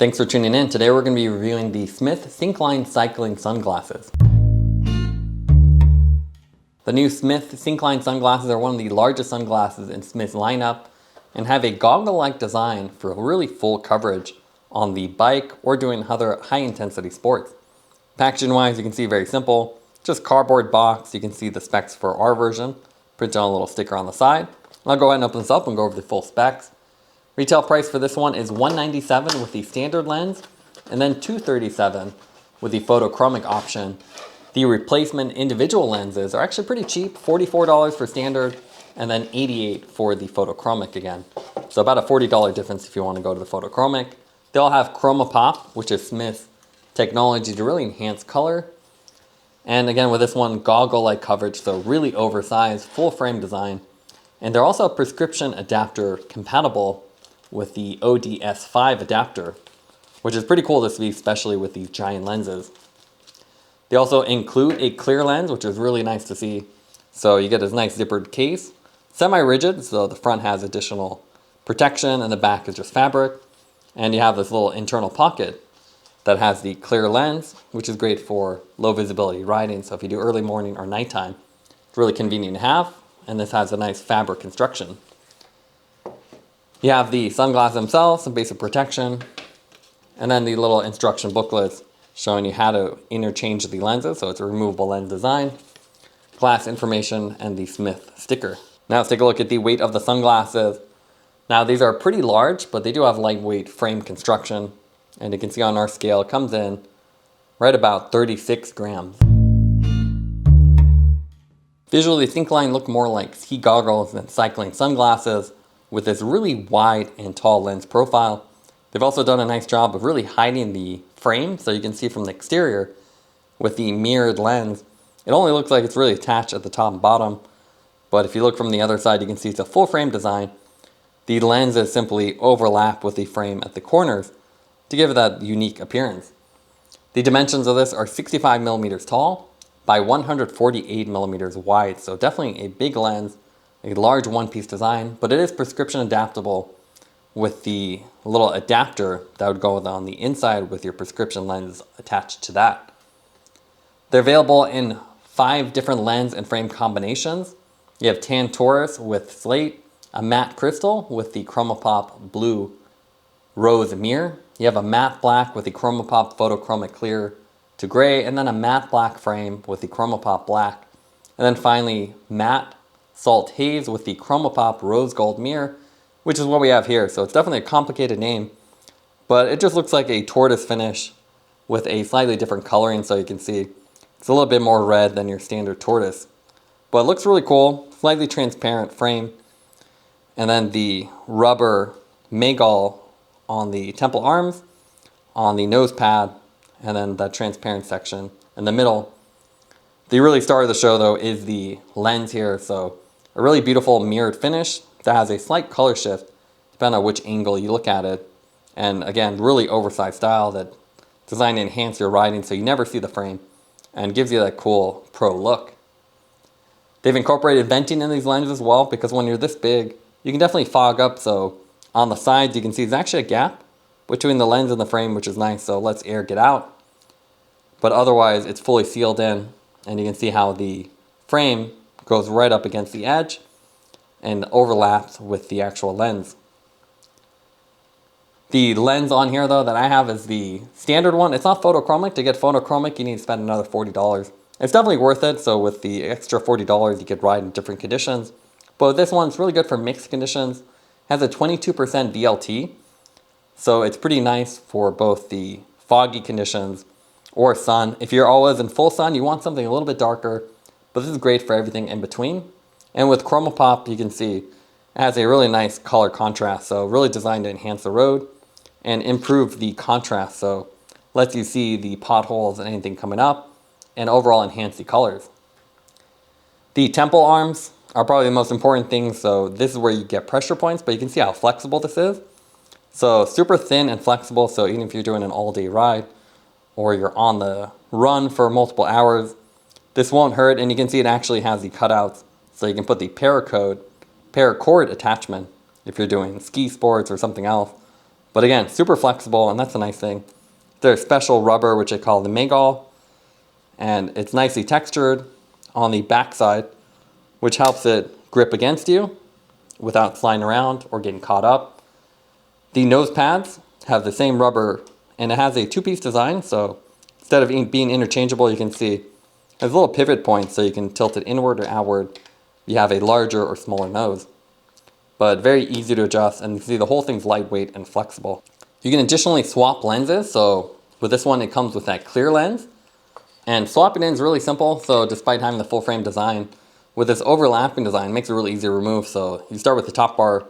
Thanks for tuning in. Today we're going to be reviewing the Smith Syncline cycling sunglasses. The new Smith Syncline sunglasses are one of the largest sunglasses in Smith's lineup and have a goggle-like design for really full coverage on the bike or doing other high-intensity sports. Packaging-wise, you can see very simple, just cardboard box. You can see the specs for our version, printed on a little sticker on the side. I'll go ahead and open this up and go over the full specs. Retail price for this one is $197 with the standard lens, and then $237 with the photochromic option. The replacement individual lenses are actually pretty cheap, $44 for standard, and then $88 for the photochromic again. So about a $40 difference if you want to go to the photochromic. They all have ChromaPop, which is Smith's technology to really enhance color. And again, with this one, goggle-like coverage, so really oversized, full frame design. And they're also prescription adapter compatible with the ODS5 adapter, which is pretty cool to see, especially with these giant lenses. They also include a clear lens, which is really nice to see. So you get this nice zippered case, semi-rigid, so the front has additional protection and the back is just fabric. And you have this little internal pocket that has the clear lens, which is great for low visibility riding. So if you do early morning or nighttime, it's really convenient to have. And this has a nice fabric construction. You have the sunglasses themselves, some basic protection, and then the little instruction booklets showing you how to interchange the lenses. So it's a removable lens design, glass information, and the Smith sticker. Now let's take a look at the weight of the sunglasses. Now these are pretty large, but they do have lightweight frame construction. And you can see on our scale, it comes in right about 36 grams. Visually, Syncline look more like ski goggles than cycling sunglasses with this really wide and tall lens profile. They've also done a nice job of really hiding the frame, so you can see from the exterior with the mirrored lens. It only looks like it's really attached at the top and bottom, but if you look from the other side, you can see it's a full frame design. The lenses simply overlap with the frame at the corners to give it that unique appearance. The dimensions of this are 65 millimeters tall by 148 millimeters wide, so definitely a big lens, a large one-piece design, but it is prescription adaptable with the little adapter that would go on the inside with your prescription lens attached to that. They're available in 5 different lens and frame combinations. You have tan Taurus with slate, a matte crystal with the ChromaPop blue rose mirror. You have a matte black with the ChromaPop photochromic clear to gray, and then a matte black frame with the ChromaPop black. And then finally, matte salt haze with the ChromaPop rose gold mirror, which is what we have here. So it's definitely a complicated name, but it just looks like a tortoise finish with a slightly different coloring. So you can see it's a little bit more red than your standard tortoise, but it looks really cool, slightly transparent frame. And then the rubber Magall on the temple arms, on the nose pad, and then that transparent section in the middle. The really star of the show though is the lens here. So a really beautiful mirrored finish that has a slight color shift depending on which angle you look at it. And again, really oversized style that designed to enhance your riding so you never see the frame and gives you that cool pro look. They've incorporated venting in these lenses as well, because when you're this big, you can definitely fog up. So on the sides, you can see there's actually a gap between the lens and the frame, which is nice. So lets air get out, but otherwise it's fully sealed in, and you can see how the frame goes right up against the edge and overlaps with the actual lens. The lens on here though that I have is the standard one. It's not photochromic. To get photochromic, you need to spend another $40. It's definitely worth it. So with the extra $40, you could ride in different conditions. But this one's really good for mixed conditions. It has a 22% VLT. So it's pretty nice for both the foggy conditions or sun. If you're always in full sun, you want something a little bit darker, but this is great for everything in between. And with ChromaPop, you can see it has a really nice color contrast. So really designed to enhance the road and improve the contrast. So lets you see the potholes and anything coming up and overall enhance the colors. The temple arms are probably the most important thing. So this is where you get pressure points, but you can see how flexible this is. So super thin and flexible. So even if you're doing an all-day ride or you're on the run for multiple hours, this won't hurt. And you can see it actually has the cutouts. So you can put the paracord attachment if you're doing ski sports or something else. But again, super flexible, and that's a nice thing. There's special rubber, which they call the Goggle, and it's nicely textured on the backside, which helps it grip against you without sliding around or getting caught up. The nose pads have the same rubber, and it has a two-piece design, so instead of being interchangeable, you can see it has little pivot points so you can tilt it inward or outward. You have a larger or smaller nose, but very easy to adjust, and you see the whole thing's lightweight and flexible. You can additionally swap lenses, so with this one it comes with that clear lens, and swapping in is really simple. So despite having the full frame design, with this overlapping design, it makes it really easy to remove. So you start with the top bar,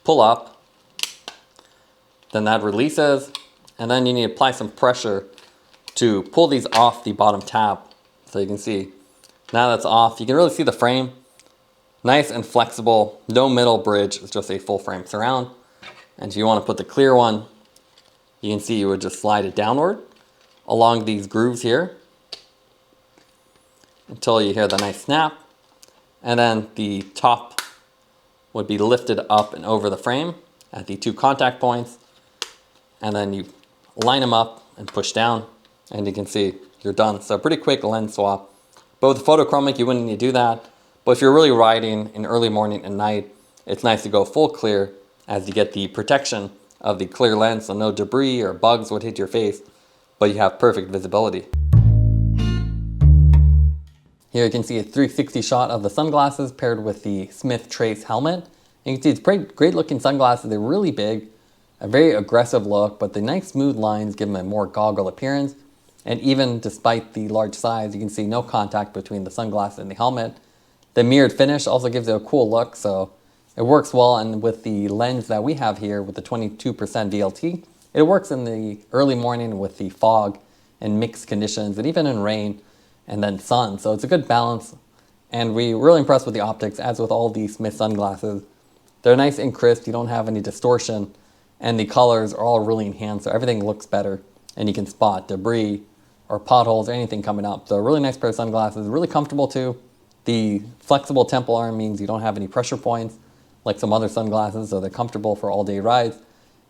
pull up, then that releases, and then you need to apply some pressure to pull these off the bottom tab. So you can see, now that's off, you can really see the frame. Nice and flexible, no middle bridge, it's just a full frame surround. And if you want to put the clear one, you can see you would just slide it downward along these grooves here until you hear the nice snap. And then the top would be lifted up and over the frame at the two contact points. And then you line them up and push down, and you can see you're done. So pretty quick lens swap. But with photochromic, you wouldn't need to do that. But if you're really riding in early morning and night, it's nice to go full clear as you get the protection of the clear lens, so no debris or bugs would hit your face, but you have perfect visibility. Here you can see a 360 shot of the sunglasses paired with the Smith Trace helmet. And you can see it's great looking sunglasses. They're really big, a very aggressive look, but the nice smooth lines give them a more goggle appearance. And even despite the large size, you can see no contact between the sunglasses and the helmet. The mirrored finish also gives it a cool look, so it works well. And with the lens that we have here with the 22% VLT, it works in the early morning with the fog and mixed conditions, and even in rain and then sun. So it's a good balance, and we're really impressed with the optics, as with all these Smith sunglasses. They're nice and crisp, you don't have any distortion, and the colors are all really enhanced, so everything looks better, and you can spot debris or potholes or anything coming up. So a really nice pair of sunglasses, really comfortable too. The flexible temple arm means you don't have any pressure points like some other sunglasses, so they're comfortable for all-day rides,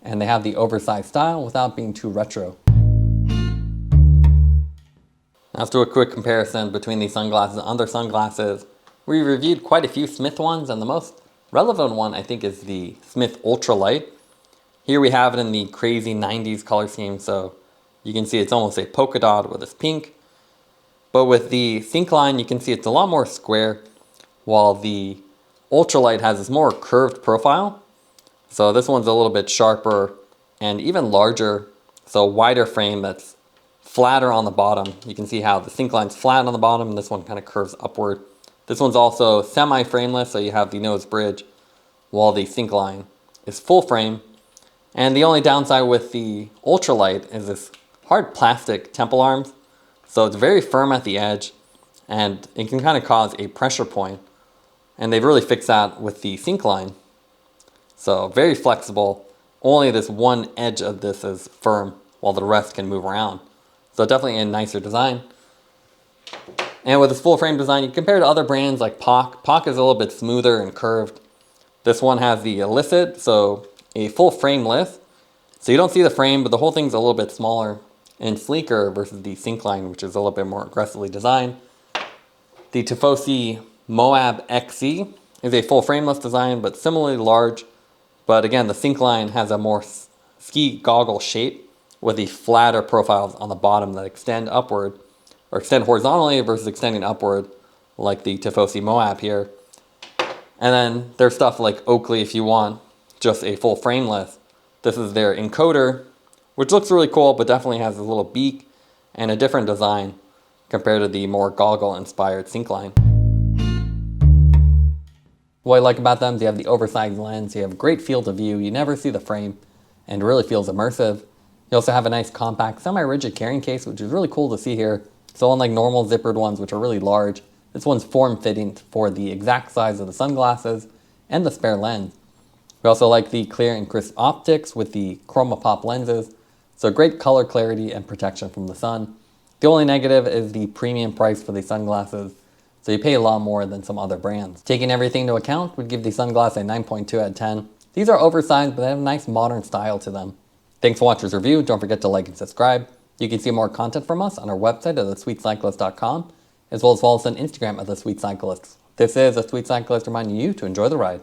and they have the oversized style without being too retro. Let's do a quick comparison between these sunglasses and other sunglasses. We reviewed quite a few Smith ones, and the most relevant one I think is the Smith Ultralite. Here we have it in the crazy 90s color scheme, so you can see it's almost a polka dot with this pink. But with the Syncline, you can see it's a lot more square, while the Ultralite has this more curved profile. So this one's a little bit sharper and even larger, so wider frame that's flatter on the bottom. You can see how the Syncline's flat on the bottom, and this one kind of curves upward. This one's also semi-frameless, so you have the nose bridge, while the Syncline is full frame. And the only downside with the Ultralite is this hard plastic temple arms. So it's very firm at the edge, and it can kind of cause a pressure point. And they've really fixed that with the Syncline. So very flexible. Only this one edge of this is firm, while the rest can move around. So definitely a nicer design. And with this full frame design, you compare it to other brands like POC. POC is a little bit smoother and curved. This one has the Illicit, so a full frameless. So you don't see the frame, but the whole thing's a little bit smaller and sleeker versus the Syncline, which is a little bit more aggressively designed. The Tifosi Moab XC is a full frameless design, but similarly large. But again, the Syncline has a more ski goggle shape with the flatter profiles on the bottom that extend upward, or extend horizontally versus extending upward, like the Tifosi Moab here. And then there's stuff like Oakley if you want just a full frameless. This is their encoder, which looks really cool, but definitely has a little beak and a different design compared to the more goggle-inspired Syncline. What I like about them is you have the oversized lens, you have great field of view, you never see the frame, and it really feels immersive. You also have a nice compact, semi-rigid carrying case, which is really cool to see here. So unlike normal zippered ones, which are really large, this one's form-fitting for the exact size of the sunglasses and the spare lens. We also like the clear and crisp optics with the ChromaPop lenses, so great color clarity and protection from the sun. The only negative is the premium price for these sunglasses, so you pay a lot more than some other brands. Taking everything into account, we'd give the sunglasses a 9.2 out of 10. These are oversized, but they have a nice modern style to them. Thanks for watching this review. Don't forget to like and subscribe. You can see more content from us on our website at thesweetcyclist.com, as well as follow us on Instagram at thesweetcyclists. This is The Sweet Cyclist reminding you to enjoy the ride.